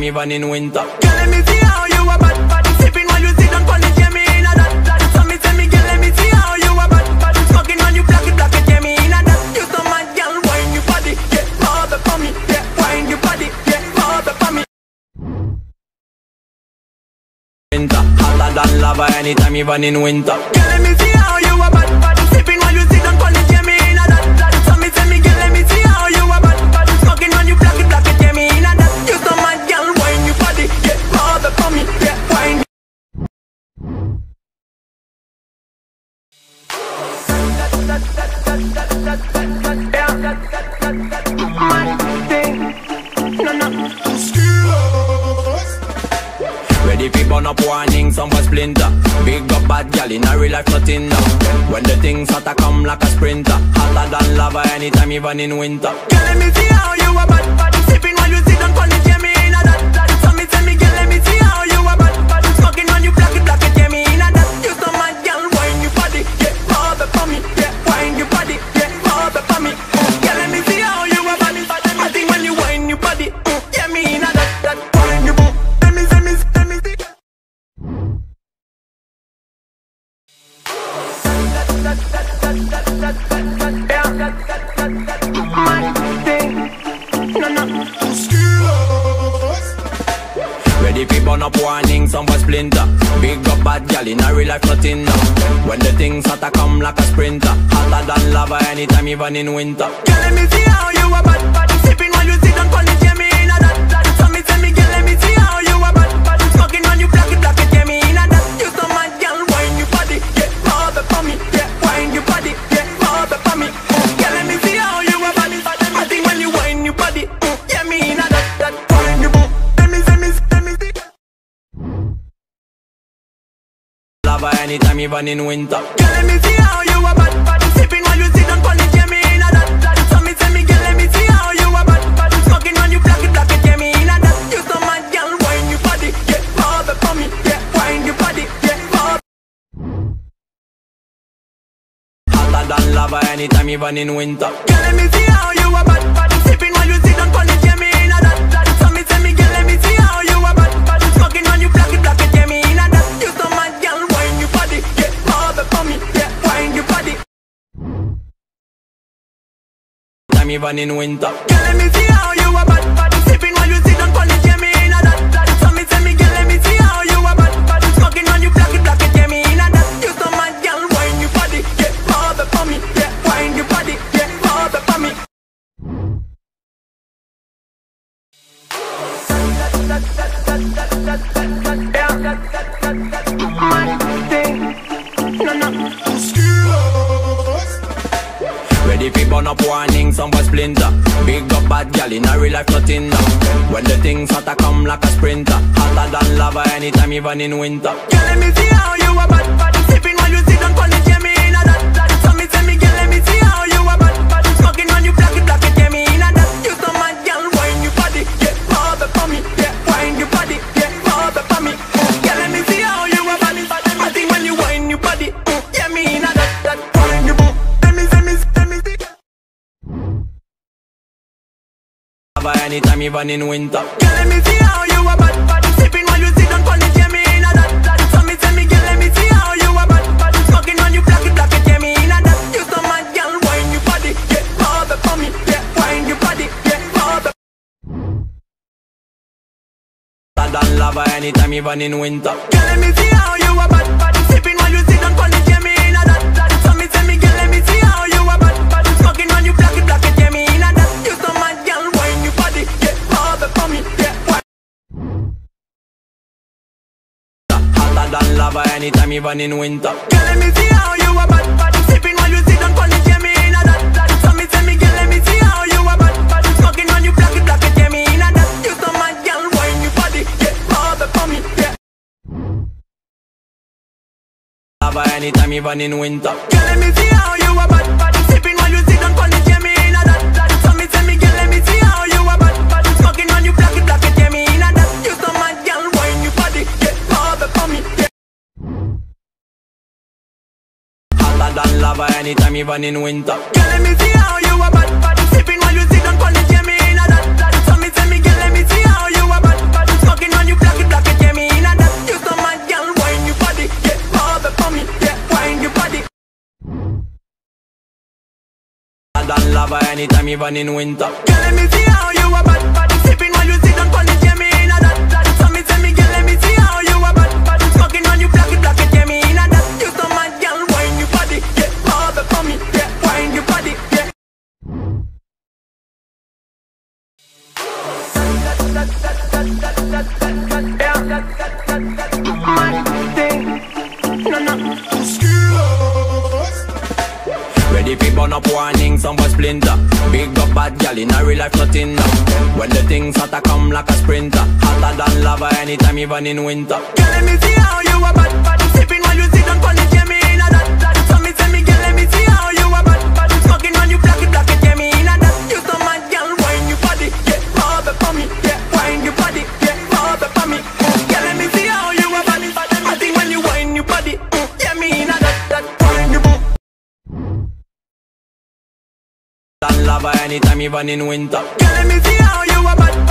Even in winter. Girl, let me see how you a bad sipping while you sit on it, yeah, me in a that. So me tell me, girl, let me see how you a bad smoking when you block it, yeah, me in a that. You so mad, girl, wine your body, yeah, all the for me, yeah, wine your body, yeah, all the for me. Winter, hotter than lava anytime, even in winter. Girl, let me see how you a bad sipping while you sit on it, yeah, me in a that. So me tell me, girl, let me see how you a bad smoking when you block it, yeah, me in a that. You so mad, girl, wine your body, yeah, all the for me, yeah, wine. Ready fi burn up warning, some for splinter. Big up bad gal in a real life nothing now. When the things hotter come like a sprinter. Hotter than lava anytime, even in winter. Girl, let me see how you a bad sipping while you sit on it, yeah, me in a that. So me tell me, girl, let me see how you a bad smoking when you block it, yeah, me in a that. You so mad, girl, wine your body, yeah, all the for me, yeah, wine your body, yeah, all the for me. Girl, let me see how you a bad I think when you wine your body, yeah, me in a that wine your body. Let me see. Ready fi burn up warning, some for splinter. Big up bad gal in a real life nothing now. When the things hotter come like a sprinter. Hotter than lava anytime, even in winter. Girl, let me see how you a bad sipping while you sit on it, yeah, me in a that. So me tell me, girl, let me see how you a bad smoking when you block it, yeah, me in a that. You so mad, girl, wine your body, yeah, all the for me, yeah, wine your body, yeah, all the for me. Girl, let me see how you a bad I think when you wine your body, yeah, me in a that wine your body. Let me see. Lava anytime, even in winter. Girl, let me see how you a bad sipping while you sit on it, yeah, me in a that. So me tell me, girl, let me see how you a bad smoking when you block it, yeah, me in a that. You so mad, girl, wine your body, yeah, all the for me, yeah, wine your body, yeah, all. Hotter than lava anytime, even in winter. Girl, let me see how you a bad sipping while you sit on it, yeah, me in a that. So me tell me, girl, let me see how you a bad smoking when you block it, yeah, me in a that. You so mad, girl, wine your body, yeah, all the for me, yeah, wine your body. Time, even in winter. Girl, let me see how you a bad sipping while you sit on it, yeah, me in a that. So me tell me, girl, let me see how you a bad smoking when you block it, yeah, me in a that. You so mad, girl, wine your body, yeah, all the for me, yeah, wine your body, yeah, all the for me. Ready fi burn up warning, some for splinter. Big up bad gal in a real life nothing now. When the things hotter come like a sprinter. Hotter than lava anytime, even in winter. Girl, let me see how you a bad sipping while you sit on it, yeah, me in a that. So me tell me, girl, let me see how you a bad smoking when you block it, yeah, me in a that. You so mad, girl, wine your body, yeah, all the for me, yeah, wine your body, yeah, all the for me. Girl, let me see how you a bad I think when you wine your body, yeah, me in a that wine your body. Let me see. Lava anytime, even in winter. Girl, let me see how you a bad sipping while you sit on it, yeah, me in a that. So me tell me, girl, let me see how you a bad smoking when you block it, yeah, me in a that. You so mad, girl, wine your body, yeah, all the for me, yeah, wine your body, yeah, all the. Hotter than lava anytime, even in winter. Girl, let me see how you a bad sipping while you sit on it, yeah, me in a that. So me tell me, girl, let me see how you a bad smoking when you block it, yeah, me in a that. You so mad, girl, wine your body, yeah, all the for me, yeah, wine. Hotter than lava anytime, even in winter. Girl, let me see how you a bad sipping while you sit on it, yeah, me in a that. So me tell me, girl, let me see how you a bad smoking when you block it, yeah, me in a that. You so mad, girl, wine your body, yeah, all the for me, yeah. Lava anytime, even in winter. Girl, let me see how you a bad sipping while you sit on it, yeah, me in a that. So me tell me, girl, let me see how you a bad smoking when you block it, yeah, me in a that. You so mad, girl, wine your body, yeah, all the for me, yeah. Hotter than lava anytime, even in winter. Girl, let me see how you a bad sipping while you sit on it, yeah, me in a that. So me tell me, girl, let me see how you a bad lover anytime, even in winter. Girl, let me see how you a bad. Sipping while you sit down on it, yeah, me in a that. So me say me, girl, let me see how you a bad. Smoking when you block it, yeah, me in a that. You so mad, girl, wine your body, yeah, move it for me, yeah, wine your body, yeah. Ready fi burn up warning, some boy splinter. Big up bad gal in a real life nothing now. When the things hotter come like a sprinter, hotter than lava anytime, even in winter. Girl, let me see how you a bad. Sipping while you sit down on it, yeah, me in a that. So me say me, girl, let me see how you a bad. Smoking when you block it, yeah, me in a that. You so mad, girl, wine your body, yeah, move it for me, yeah, wine your body, yeah, move it for me. Girl, let me see how you a bad. I think when you wine your body, yeah, me in a that, wine your body. Than lava anytime, even in winter. Girl, let me see how you a bad.